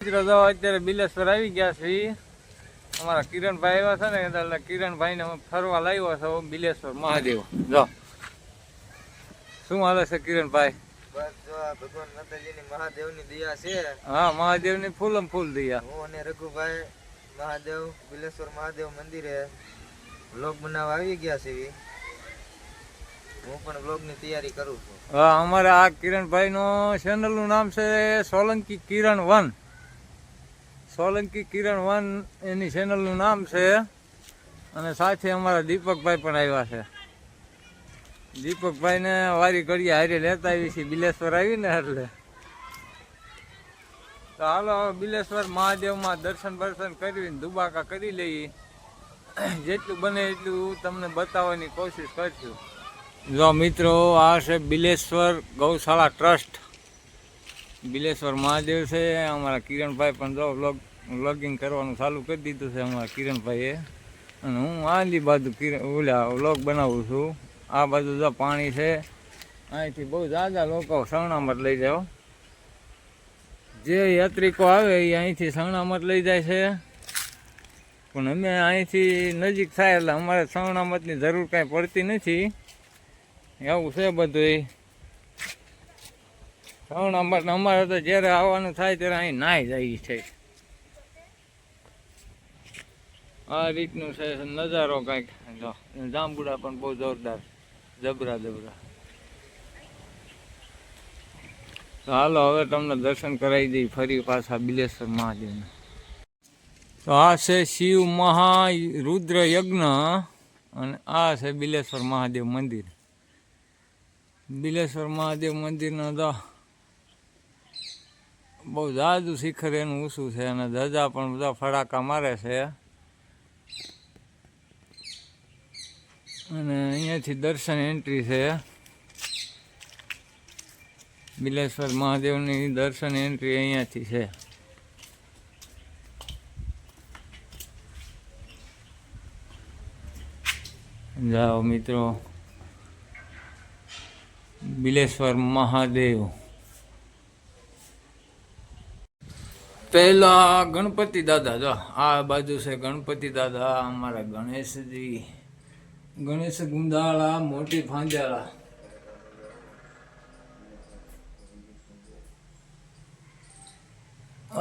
અત્યારે બિલેશ્વર આવી ગયા છે. અમારા કિરણભાઈ આવ્યા છે ને એટલે કિરણભાઈ ને ફરવા લાવ્યો છે બિલેશ્વર મહાદેવ. જો શું હાલે છે કિરણભાઈ? બસ જો આ ભગવાન માતાજીની મહાદેવની દયા છે. હા, મહાદેવની ફૂલમ ફૂલ દયા. હું અને રઘુભાઈ મહાદેવ બિલેશ્વર મહાદેવ મંદિરે વ્લોગ બનાવવા આવી ગયા છે. હું પણ વ્લોગની તૈયારી કરું છું. હા, અમારે આ કિરણભાઈ નો ચેનલ નું નામ છે સોલંકી કિરણ 1. સોલંકી કિરણ 1 એની ચેનલ નું નામ છે. અને સાથે અમારા દીપકભાઈ પણ આવ્યા છે. દીપકભાઈ ને વારી ઘડીએ હારે લેતા આવી છે બિલેશ્વર આવીને એટલે. તો હાલો બિલેશ્વર મહાદેવમાં દર્શન કરીને દુબાકા કરી લઈએ. જેટલું બને એટલું તમને બતાવવાની કોશિશ કરશું. જો મિત્રો, આ છે બિલેશ્વર ગૌશાળા ટ્રસ્ટ. બિલેશ્વર મહાદેવ છે. અમારા કિરણભાઈ પણ જો વ્લોગિંગ કરવાનું ચાલુ કરી દીધું છે અમારા કિરણભાઈએ. અને હું આલી બાજુ વ્લોગ બનાવું છું. આ બાજુ જો પાણી છે. અહીંથી બહુ ઝાઝા લોકો સવણામત લઈ જાઓ. જે યાત્રિકો આવે એ અહીંથી સવણામત લઈ જાય છે. પણ અમે અહીંથી નજીક થાય એટલે અમારે સવણામતની જરૂર કાંઈ પડતી નથી. એવું છે બધું. સવણામત અમારે તો જ્યારે આવવાનું થાય ત્યારે અહીં નાહી જાય છે. આ રીતનું છે નજારો કાંઈક. જો જાંબુડા પણ બહુ જોરદાર, જબરા. તો હાલો હવે તમને દર્શન કરાવી દઈ ફરી પાછા બિલેશ્વર મહાદેવને. તો આ છે શિવ મહારુદ્ર યજ્ઞ અને આ છે બિલેશ્વર મહાદેવ મંદિર. બિલેશ્વર મહાદેવ મંદિરનો તો બહુ જાજુ શિખર એનું ઊંચું છે અને ધજા પણ બધા ફડાકા મારે છે. અને અહીંયાથી દર્શન એન્ટ્રી છે. બિલેશ્વર મહાદેવની દર્શન એન્ટ્રી અહીંયાથી છે. જાઓ મિત્રો, બિલેશ્વર મહાદેવ. પહેલા ગણપતિ દાદા. જો આ બાજુ છે ગણપતિ દાદા, અમારા ગણેશજી, ગણેશ ગુંદાળા, મોટી ફાંજાળા.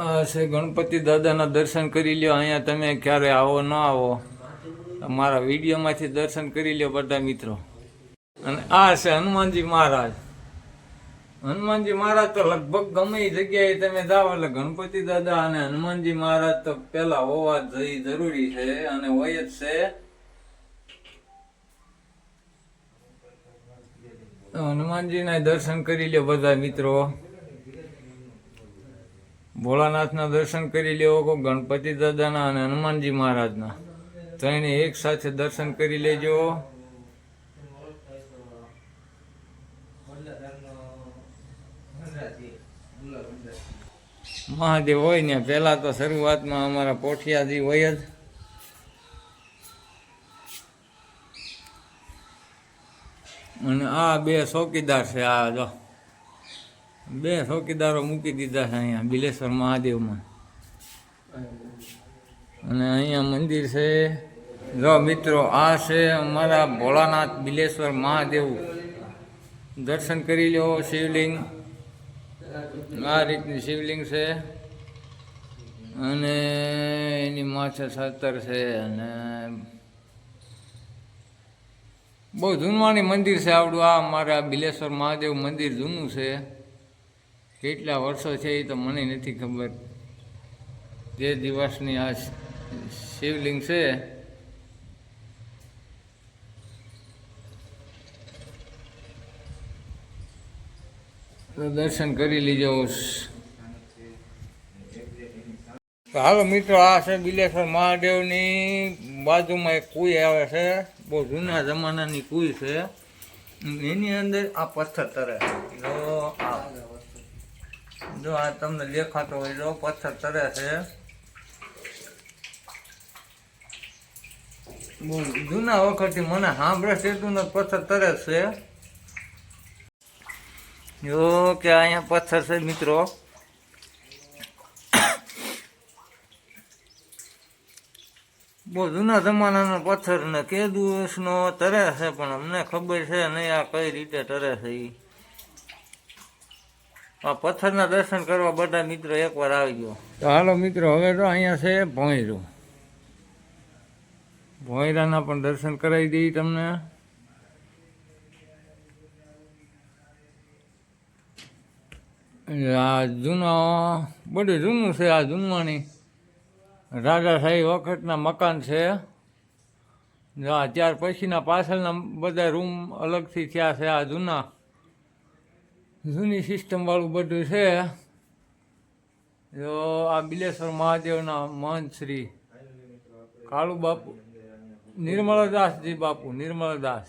આ છે ગણપતિ દાદાના દર્શન કરી લ્યો. અહીંયા તમે ક્યારે આવો ન આવો, મારા વિડીયોમાંથી દર્શન કરી લ્યો બધા મિત્રો. અને આ છે હનુમાનજી મહારાજ. હનુમાનજી મહારાજ તો લગભગ ગમે એ જગ્યાએ તમે જાઓ એટલે ગણપતિ દાદા અને હનુમાનજી મહારાજ તો પેલા હોવા જરૂરી છે અને હોય જ છે. હનુમાનજીના દર્શન કરી લ્યો બધા મિત્રો. ભોળાનાથના દર્શન કરી લ્યો, ગણપતિ દાદાના અને હનુમાનજી મહારાજના. તો એને એક સાથે દર્શન કરી લેજો. મહાદેવ હોય ને પેલા તો શરૂઆતમાં અમારા પોઠિયાજી હોય જ. અને આ બે ચોકીદાર છે. આ જો બે ચોકીદારો મૂકી દીધા છે અહીંયા બિલેશ્વર મહાદેવમાં. અને અહીંયા મંદિર છે. જો મિત્રો, આ છે અમારા ભોળાનાથ બિલેશ્વર મહાદેવ. દર્શન કરી લો. શિવલિંગ આ રીતની શિવલિંગ છે અને એની માથે સતર છે. અને બહુ જૂનવાણી મંદિર છે આવડું. આ અમારા બિલેશ્વર મહાદેવ મંદિર જૂનું છે. કેટલા વર્ષો છે એ તો મને નથી ખબર. જે દિવસની આ શિવલિંગ છે. તો દર્શન કરી લીજો. હાલો મિત્રો, આ છે બિલેશ્વર મહાદેવની બાજુમાં એક કુઈ આવે છે. બહુ જૂના જમાનાની કુઈ છે. એની અંદર આ પથ્થર તરે. જો આ તમને દેખાતો હોય તો પથ્થર તરે છે. બહુ જૂના વખતથી મને સાંભળે છે એટલું પથ્થર તરે છે. જો કે અહીંયા પથ્થર છે મિત્રો. બહુ જૂના જમાનાનો પથ્થર ને કેદુસનો તરે છે, પણ અમને ખબર છે નહીં આ કઈ રીતે તરે છે. આ પથ્થરના દર્શન કરવા બધા મિત્રો એકવાર આવી ગયો. તો હાલો મિત્રો, હવે તો અહીંયા છે ભોંયરું. ભોંયરાના પણ દર્શન કરાવી દઈએ તમને. આ જૂના બધું જૂનું છે. આ જૂનવાણી રાજાશાહી વખતના મકાન છે. ત્યાર પછીના પાછળના બધા રૂમ અલગથી થયા છે. આ જૂની સિસ્ટમવાળું બધું છે. જો આ બિલેશ્વર મહાદેવના મહંત શ્રી કાળુ બાપુ, નિર્મળદાસજી બાપુ, નિર્મળદાસ.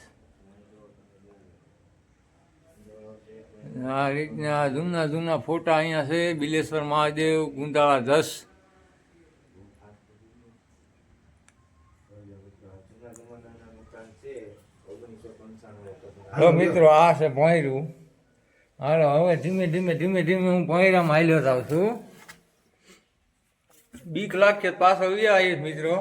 આ રીતના જૂના ફોટા અહીંયા છે. બિલેશ્વર મહાદેવ, ગુંદાળા 10. તો મિત્રો, આ છે ભોંયરું. હાલો, હવે ધીમે ધીમે હું ભોંયરામાં હાલ્યો જાઉં છું. બીક લાગશે પાછો આવીશ મિત્રો.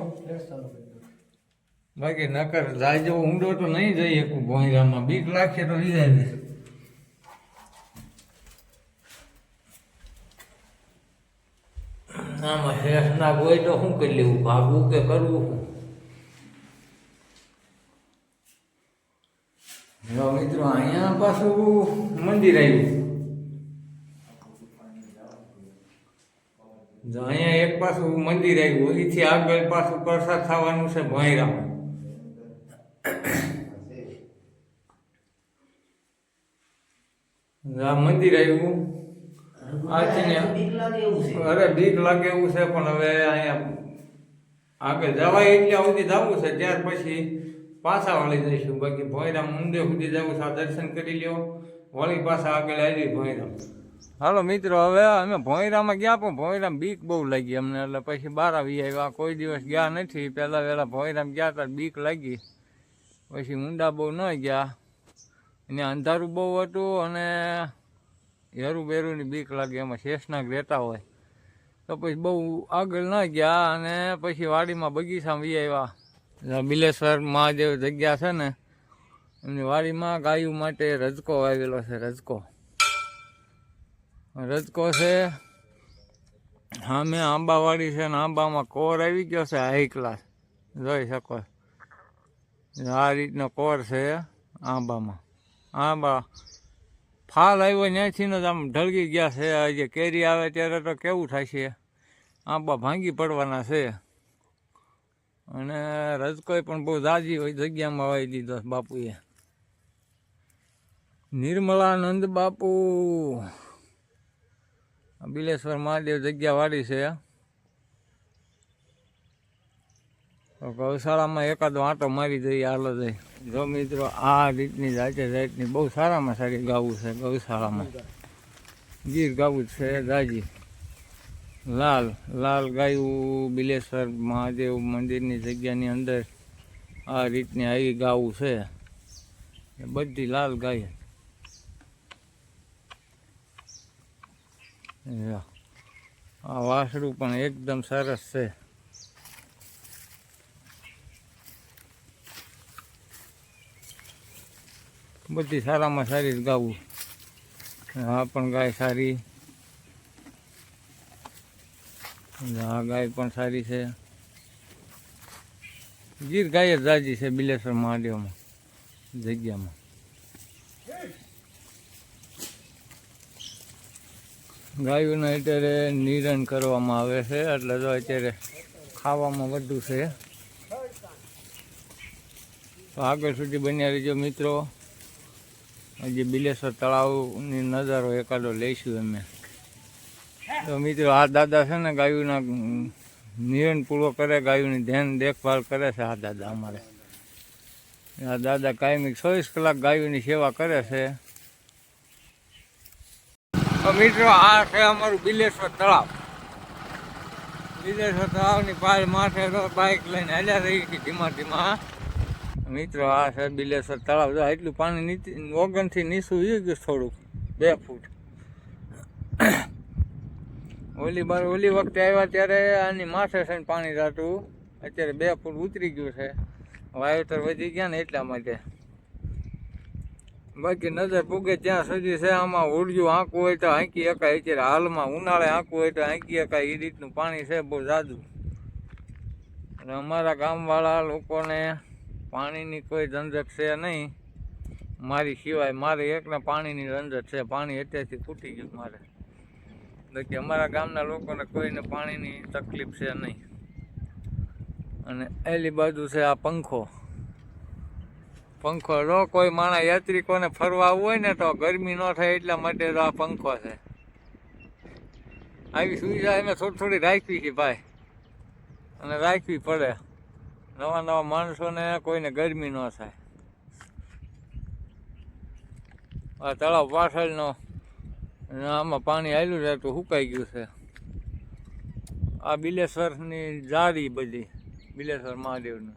બાકી નકર જાય જેવો ઊંડો તો નહીં જઈ શકું ભોંયરામાં. બીક લાગશે તો આવીશ. આમાં શેષનાગ હોય તો શું કરી લેવું? ભાગવું કે કરવું? જો મિત્રો, અહીંયા પાછું મંદિર આવ્યું. અહીંયા એક પાછું મંદિર આવ્યું. એથી આગળ પાછું પ્રસાદ થવાનું છે ભોંયરામાં. આ મંદિર આવ્યું. અરે બીક લાગે એવું છે, પણ હવે અહીંયા આગળ જવાય એટલે સુધી જવું છે. ત્યાર પછી પાછા વળી જઈશું. બાકી ભોંયરામ ઊંડે સુધી જવું છે. દર્શન કરી લ્યો, વળી પાછા આગળ આવી ભોંયરામ. હાલો મિત્રો, હવે અમે ભોંયરામાં ગયા, પણ ભોંયરામ બીક બહુ લાગી અમને. એટલે પછી બહાર આવી આવ્યા. કોઈ દિવસ ગયા નથી. પહેલાં વહેલા ભોંયરામ ગયા હતા, બીક લાગી. પછી ઊંડા બહુ ન ગયા. એને અંધારું બહુ હતું અને હેરું બેરુંની બીક લાગે. એમાં શેષનાગ રહેતા હોય તો પછી બહુ આગળ ન ગયા. અને પછી વાડીમાં બગીચામાં વી આવ્યા. બિલેશ્વર મહાદેવ જગ્યા છે ને, એમની વાડીમાં ગાયું માટે રજકો વાવેલો છે. રજકો છે. હા, મેં આંબાવાડી છે ને, આંબામાં કોર આવી ગયો છે હાઈ ક્લાસ. જોઈ શકો આ રીતનો કોર છે આંબામાં. આંબા ફાલ આવ્યો ત્યાંથી જ આમ ઢળગી ગયા છે. જે કેરી આવે ત્યારે તો કેવું થાય છે, આંબા ભાંગી પડવાના છે. અને રજકોય પણ બહુ જાજી હોય જગ્યામાં વાવી દીધો બાપુએ. નિર્મળાનંદ બાપુ બિલેશ્વર મહાદેવ જગ્યા વાળી છે. તો ગૌશાળામાં એકાદો આંટો મારી જઈએ. હાલો જઈ. જો મિત્રો, આ રીતની જાતની બહુ સારામાં સારી ગાવું છે ગૌશાળામાં. ગીર ગાવું છે જાજી. લાલ ગાયું બિલેશ્વર મહાદેવ મંદિરની જગ્યાની અંદર આ રીતની આવી ગાવું છે. બધી લાલ ગાય. આ વાસડું પણ એકદમ સરસ છે. બધી સારામાં સારી જ ગાવું. આ પણ ગાય સારી. આ ગાય પણ સારી છે. ગીર ગાય જ જાજી છે બિલેશ્વર મહાદેવમાં જગ્યામાં. ગાયોના અત્યારે નિરણ કરવામાં આવે છે, એટલે તો અત્યારે ખાવામાં વધુ છે. તો આગળ સુધી બન્યા રહેજો મિત્રો. હજી બિલેશ્વર તળાવની નજારો એકાદો લઈશું અમે. તો મિત્રો, આ દાદા છે ને ગાયોના નિરણ પૂરો કરે, ગાયોની ધ્યાન દેખભાળ કરે છે આ દાદા અમારે. આ દાદા કાયમી 24 કલાક ગાયોની સેવા કરે છે. તો મિત્રો, આ છે અમારું બિલેશ્વર તળાવ. બિલેશ્વર તળાવની પાસે માથે બાઇક લઈને હાલ્યા રહી હતી ધીમા. મિત્રો, આ છે બિલેશ્વર તળાવ. જો એટલું પાણી ઓગણથી નીચું ગયું થોડુંક 2 ફૂટ. ઓલી વખતે આવ્યા ત્યારે આની માથે છે પાણી જતું. અત્યારે 2 ફૂટ ઉતરી ગયું છે, વાવેતર વધી ગયા ને એટલા માટે. બાકી નજર પૂગે ત્યાં સુધી છે. આમાં ઉડ્યું આંકવું હોય તો આંકી શકાય. અત્યારે હાલમાં ઉનાળે આંકવું હોય તો આંકી શકાય એ રીતનું પાણી છે બહુ જાદું. અને અમારા ગામવાળા લોકોને પાણીની કોઈ ઝંઝટ છે નહીં મારી સિવાય. મારે એકને પાણીની ઝંઝટ છે, પાણી અત્યારથી ખૂટી ગયું મારે. બાકી અમારા ગામના લોકોને કોઈને પાણીની તકલીફ છે નહીં. અને એલી બાજુ છે આ પંખો. પંખો જો કોઈ માણસ યાત્રિકોને ફરવા આવવું હોય ને તો ગરમી ન થાય એટલા માટે તો આ પંખો છે. આવી સુવિધા એને થોડી રાખવી છે ભાઈ, અને રાખવી પડે. નવા નવા માણસોને કોઈને ગરમી ન થાય. આ તળાવ પાછળનો આમાં પાણી આવેલું છે તો સુકાઈ ગયું છે. આ બિલેશ્વરની જાળી બધી, બિલેશ્વર મહાદેવનું.